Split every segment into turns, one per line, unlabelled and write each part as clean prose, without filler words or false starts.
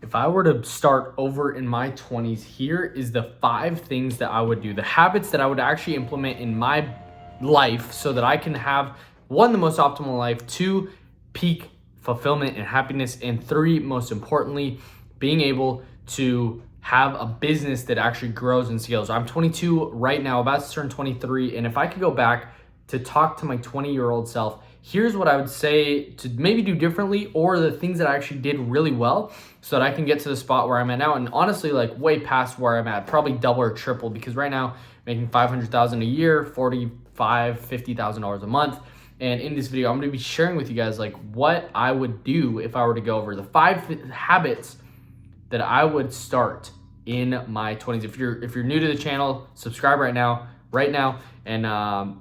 If I were to start over in my 20s, here is the 5 things that I would do, the habits that I would actually implement in my life so that I can have one, the most optimal life, two, peak fulfillment and happiness, and three, most importantly, being able to have a business that actually grows and scales. I'm 22 right now, about to turn 23, and if I could go back to talk to my 20-year-old self, here's what I would say to maybe do differently, or the things that I actually did really well so that I can get to the spot where I'm at now. And honestly, like way past where I'm at, probably double or triple, because right now making 500,000 a year, 45, $50,000 a month. And in this video, I'm going to be sharing with you guys like what I would do if I were to go over the 5 habits that I would start in my 20s. If you're new to the channel, subscribe right now, and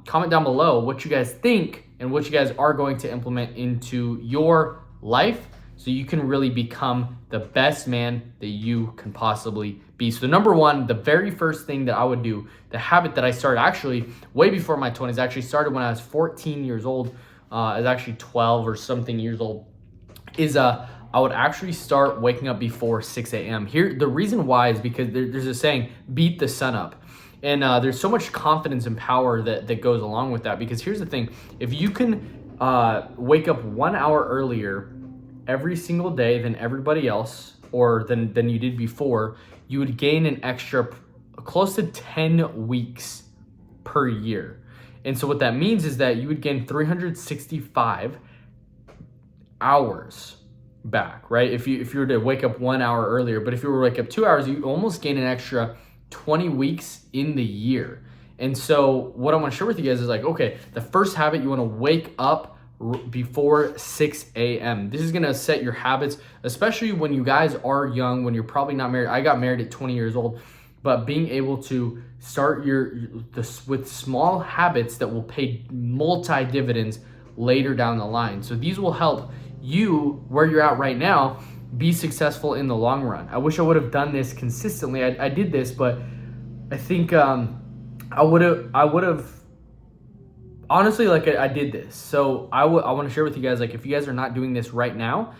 comment down below what you guys think and what you guys are going to implement into your life so you can really become the best man that you can possibly be. So number one, the very first thing that I would do, the habit that I started actually way before my 20s, actually started when I was 14 years old, I was actually 12 or something years old, is I would actually start waking up before 6 a.m. Here, the reason why is because there's a saying, beat the sun up. And there's so much confidence and power that goes along with that. Because here's the thing, if you can wake up 1 hour earlier every single day than everybody else, or than you did before, you would gain an extra close to 10 weeks per year. And so what that means is that you would gain 365 hours back, right? If you were to wake up 1 hour earlier, but if you were to wake up 2 hours, you almost gain an extra 20 weeks in the year. And so what I want to share with you guys is like, okay, the first habit, you want to wake up before 6 a.m. This is going to set your habits, especially when you guys are young, when you're probably not married. I got married at 20 years old, but being able to start with small habits that will pay multi dividends later down the line. So these will help you where you're at right now be successful in the long run. I wish I would have done this consistently. I did this, but I think I would have honestly, like I did this. So I want to share with you guys, like if you guys are not doing this right now,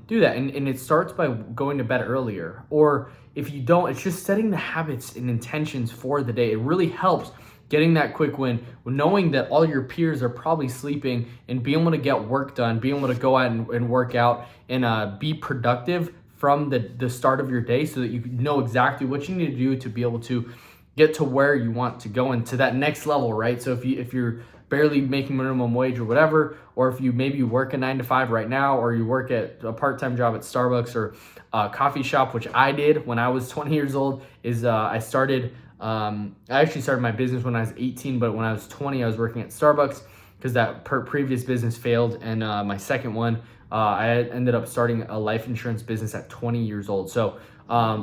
do that. And it starts by going to bed earlier. Or if you don't, it's just setting the habits and intentions for the day. It really helps getting that quick win, knowing that all your peers are probably sleeping, and being able to get work done, being able to go out and work out and be productive from the start of your day so that you know exactly what you need to do to be able to get to where you want to go and to that next level, right? So if you're barely making minimum wage or whatever, or if you maybe work a 9 to 5 right now, or you work at a part-time job at Starbucks or a coffee shop, which I did when I was 20 years old, is I actually started my business when I was 18, but when I was 20, I was working at Starbucks because that previous business failed. And my second one, I ended up starting a life insurance business at 20 years old. So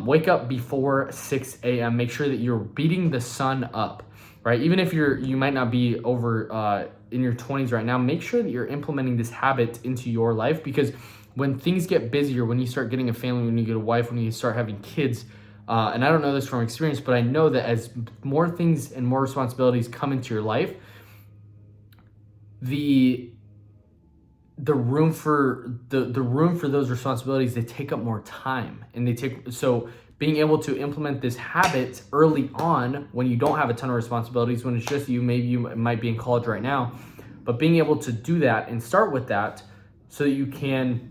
wake up before 6 a.m. Make sure that you're beating the sun up, right? Even if you might not be over in your 20s right now, make sure that you're implementing this habit into your life, because when things get busier, when you start getting a family, when you get a wife, when you start having kids, and I don't know this from experience, but I know that as more things and more responsibilities come into your life, the room for those responsibilities, they take up more time, and so being able to implement this habit early on when you don't have a ton of responsibilities, when it's just you, maybe you might be in college right now, but being able to do that and start with that so that you can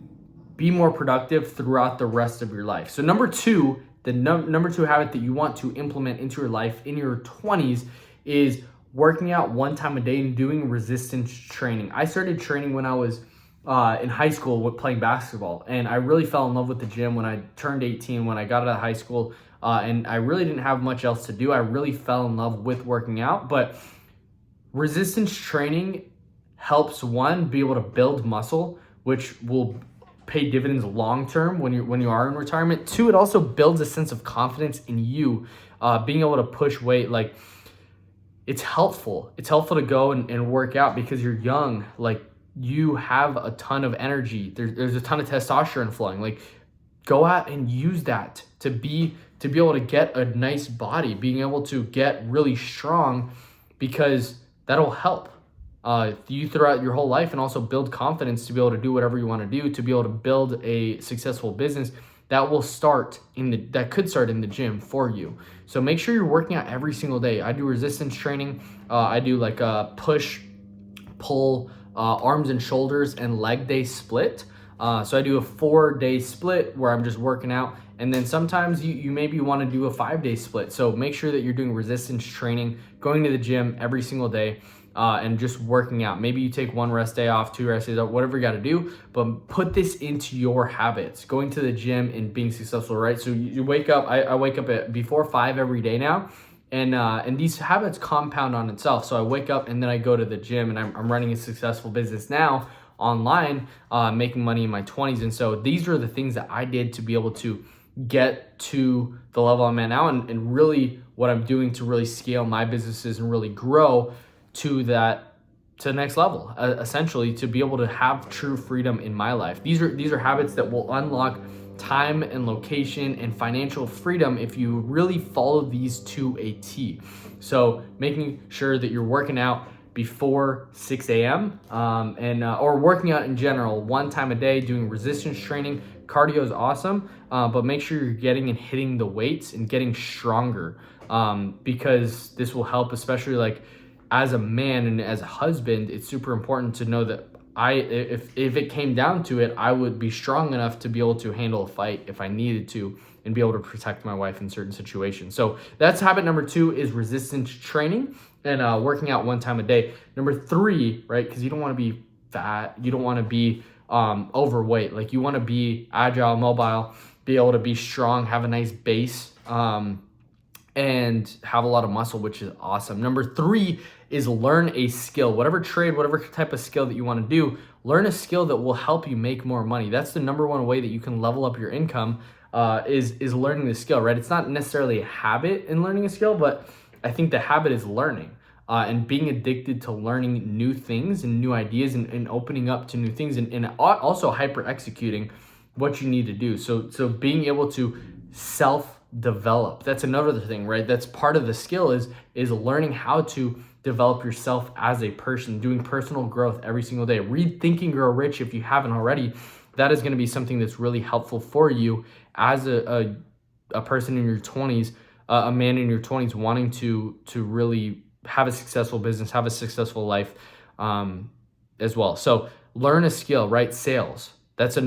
be more productive throughout the rest of your life. So number two, the number two habit that you want to implement into your life in your 20s is working out 1 time a day and doing resistance training. I started training when I was in high school with playing basketball, and I really fell in love with the gym when I turned 18, when I got out of high school, and I really didn't have much else to do. I really fell in love with working out, but resistance training helps, one, be able to build muscle, which will pay dividends long term when you are in retirement. Two, it also builds a sense of confidence in you, being able to push weight. Like, it's helpful to go and work out because you're young. Like, you have a ton of energy. There's a ton of testosterone flowing. Like, go out and use that to be able to get a nice body, being able to get really strong, because that'll help you throughout your whole life, and also build confidence to be able to do whatever you want to do, to be able to build a successful business that could start in the gym for you. So make sure you're working out every single day. I do resistance training. I do like a push, pull, arms and shoulders, and leg day split. So I do a 4-day split where I'm just working out. And then sometimes you maybe want to do a 5-day split. So make sure that you're doing resistance training, going to the gym every single day, and just working out. Maybe you take 1 rest day off, 2 rest days off, whatever you got to do, but put this into your habits, going to the gym and being successful, right? So you wake up, I wake up at before 5 every day now. And these habits compound on itself. So I wake up and then I go to the gym, and I'm running a successful business now online, making money in my 20s. And so these are the things that I did to be able to get to the level I'm at now, and really what I'm doing to really scale my businesses and really grow to the next level, essentially, to be able to have true freedom in my life. These are habits that will unlock time and location and financial freedom if you really follow these to a T. So making sure that you're working out before 6 a.m. Or working out in general 1 time a day, doing resistance training. Cardio is awesome, but make sure you're getting and hitting the weights and getting stronger, because this will help, especially like as a man and as a husband. It's super important to know that if it came down to it, I would be strong enough to be able to handle a fight if I needed to, and be able to protect my wife in certain situations. So that's habit number 2, is resistance training and working out 1 time a day. Number 3, right? Because you don't want to be fat, you don't want to be overweight. Like, you want to be agile, mobile, be able to be strong, have a nice base, and have a lot of muscle, which is awesome. Number 3 is learn a skill, whatever trade, whatever type of skill that you want to do. Learn a skill that will help you make more money. That's the number 1 way that you can level up your income, is learning the skill, right? It's not necessarily a habit in learning a skill, but I think the habit is learning, and being addicted to learning new things and new ideas, and opening up to new things, and also hyper executing what you need to do. So being able to self-develop, that's another thing, right? That's part of the skill, is learning how to develop yourself as a person, doing personal growth every single day. Read Think and Grow Rich if you haven't already. That is going to be something that's really helpful for you as a person in your 20s, a man in your 20s, wanting to really have a successful business, have a successful life, as well. So learn a skill, right? Sales. That's a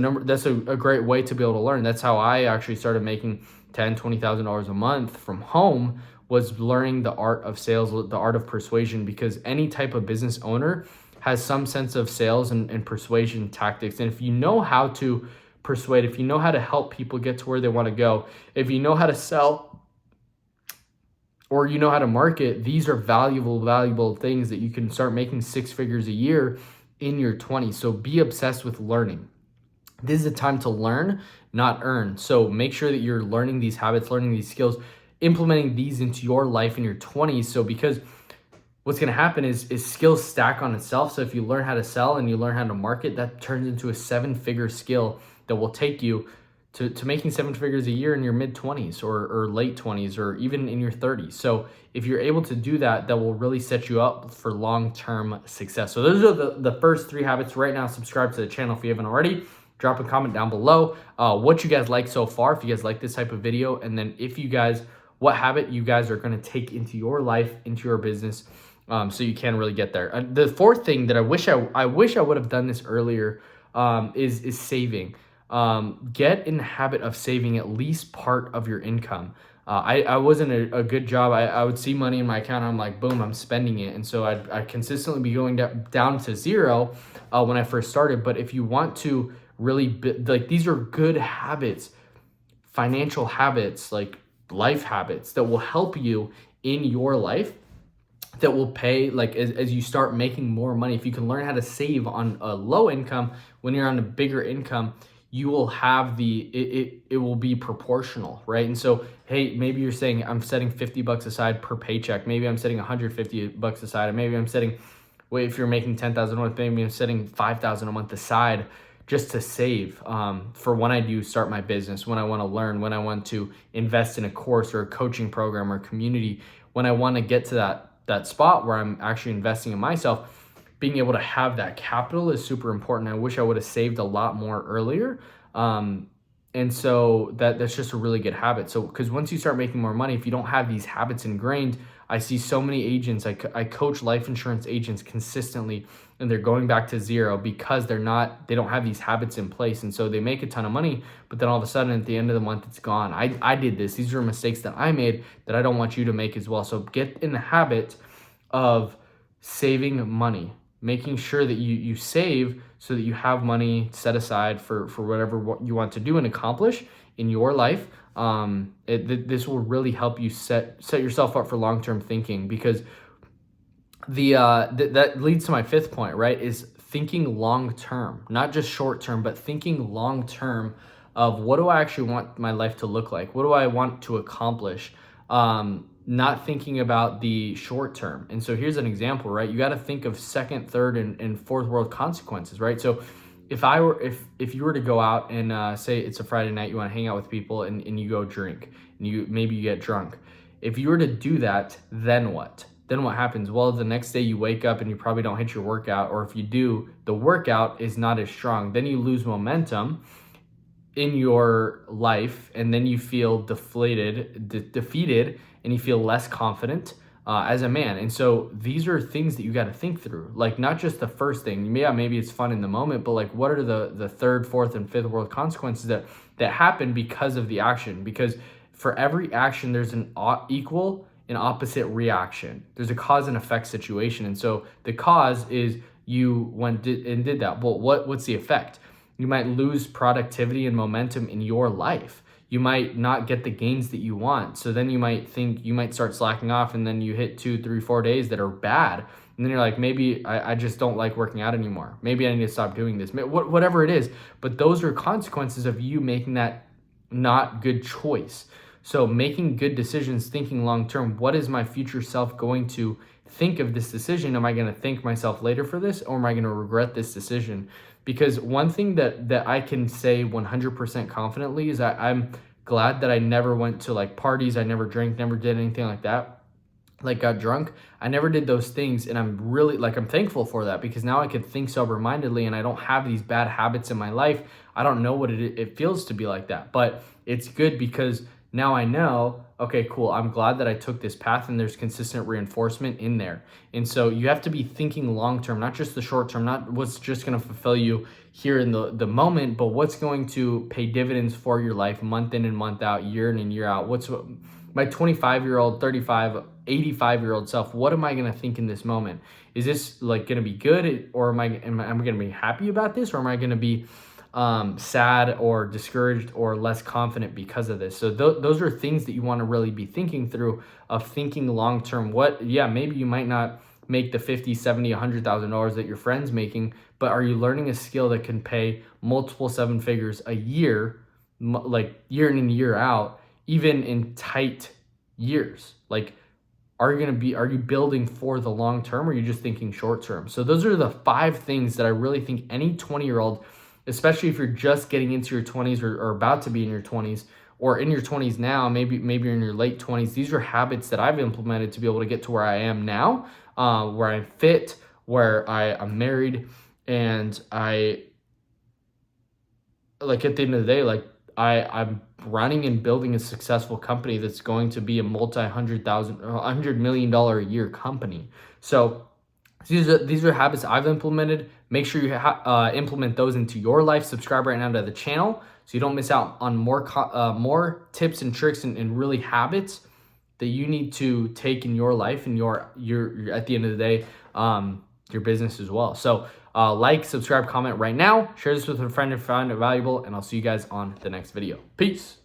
great way to be able to learn. That's how I actually started making $10,000-$20,000 a month from home, was learning the art of sales, the art of persuasion, because any type of business owner has some sense of sales and persuasion tactics. And if you know how to persuade, if you know how to help people get to where they want to go, if you know how to sell, or you know how to market, these are valuable things that you can start making 6 figures a year in your 20s. So be obsessed with learning. This is a time to learn, not earn. So make sure that you're learning these habits, learning these skills, implementing these into your life in your 20s. So because what's going to happen is skills stack on itself. So if you learn how to sell and you learn how to market, that turns into a 7-figure skill that will take you to making 7 figures a year in your mid-20s or late 20s, or even in your 30s. So if you're able to do that, that will really set you up for long-term success. So those are the first 3 habits. Right now, subscribe to the channel if you haven't already. Drop a comment down below what you guys like so far, if you guys like this type of video, and then what habit you guys are going to take into your life, into your business, so you can really get there. The 4th thing that I wish I would have done this earlier, is saving. Get in the habit of saving at least part of your income. I wasn't a good job. I would see money in my account, and I'm like, boom, I'm spending it. And so I'd consistently be going down to zero when I first started. But if you want to really, these are good habits, financial habits, like life habits that will help you in your life, that will pay, like as you start making more money. If you can learn how to save on a low income, when you're on a bigger income, you will have it will be proportional, right? And so, hey, maybe you're saying, I'm setting $50 aside per paycheck. Maybe I'm setting $150 aside. And maybe I'm setting, if you're making $10,000 a month, maybe I'm setting $5,000 a month aside just to save for when I do start my business, when I want to learn, when I want to invest in a course or a coaching program or community, when I want to get to that spot where I'm actually investing in myself. Being able to have that capital is super important. I wish I would have saved a lot more earlier. And And so that's just a really good habit. So because once you start making more money, if you don't have these habits ingrained, I see so many agents, I coach life insurance agents consistently, and they're going back to zero because they don't have these habits in place. And so they make a ton of money, but then all of a sudden at the end of the month, it's gone. I did this. These are mistakes that I made that I don't want you to make as well. So get in the habit of saving money, making sure that you save so that you have money set aside for whatever you want to do and accomplish in your life. This will really help you set yourself up for long-term thinking, because that leads to my fifth point, right? Is thinking long-term, not just short-term, but thinking long-term of what do I actually want my life to look like? What do I want to accomplish? Not thinking about the short term. And so here's an example, right? You got to think of second, third, and fourth world consequences, right? So if you were to go out and say it's a Friday night, you want to hang out with people and you go drink and maybe you get drunk. If you were to do that, then what? Then what happens? Well, the next day you wake up and you probably don't hit your workout, or if you do, the workout is not as strong. Then you lose momentum in your life, and then you feel defeated, and you feel less confident as a man. And so these are things that you got to think through, like not just the first thing. Yeah, maybe it's fun in the moment, but like what are the third, fourth, and fifth world consequences that happen because of the action? Because for every action, there's an equal and opposite reaction. There's a cause and effect situation. And so the cause is you went and did that. Well, what's the effect? You might lose productivity and momentum in your life. You might not get the gains that you want. So then you might start slacking off, and then you hit 2, 3, 4 days that are bad. And then you're like, maybe I just don't like working out anymore. Maybe I need to stop doing this, whatever it is. But those are consequences of you making that not good choice. So making good decisions, thinking long-term, what is my future self going to think of this decision? Am I going to thank myself later for this, or am I going to regret this decision? Because one thing that I can say 100% confidently is that I'm glad that I never went to like parties. I never drank, never did anything like that. Like got drunk. I never did those things. And I'm really I'm thankful for that, because now I can think sober-mindedly and I don't have these bad habits in my life. I don't know what it feels to be like that, but it's good because now I know, okay, cool. I'm glad that I took this path, and there's consistent reinforcement in there. And so you have to be thinking long-term, not just the short-term, not what's just going to fulfill you here in the moment, but what's going to pay dividends for your life month in and month out, year in and year out. What's my 25-year-old, 35, 85-year-old self, what am I going to think in this moment? Is this like going to be good, or am I going to be happy about this, or am I going to be sad or discouraged or less confident because of this? So those are things that you want to really be thinking through, of thinking long-term. Maybe you might not make the $50, $70, $100,000 that your friend's making, but are you learning a skill that can pay multiple 7 figures a year, like year in and year out, even in tight years? Like, are you building for the long term, or are you just thinking short term? So those are the 5 things that I really think any 20-year-old, especially if you're just getting into your 20s or about to be in your 20s, or in your 20s now, maybe you're in your late 20s. These are habits that I've implemented to be able to get to where I am now, where I'm fit, where I'm married, and at the end of the day, I'm running and building a successful company that's going to be a $100 million a year company. So these are habits I've implemented. Make sure you implement those into your life. Subscribe right now to the channel so you don't miss out on more tips and tricks and really habits that you need to take in your life and your at the end of the day, your business as well. So subscribe, comment right now. Share this with a friend if you found it valuable, and I'll see you guys on the next video. Peace.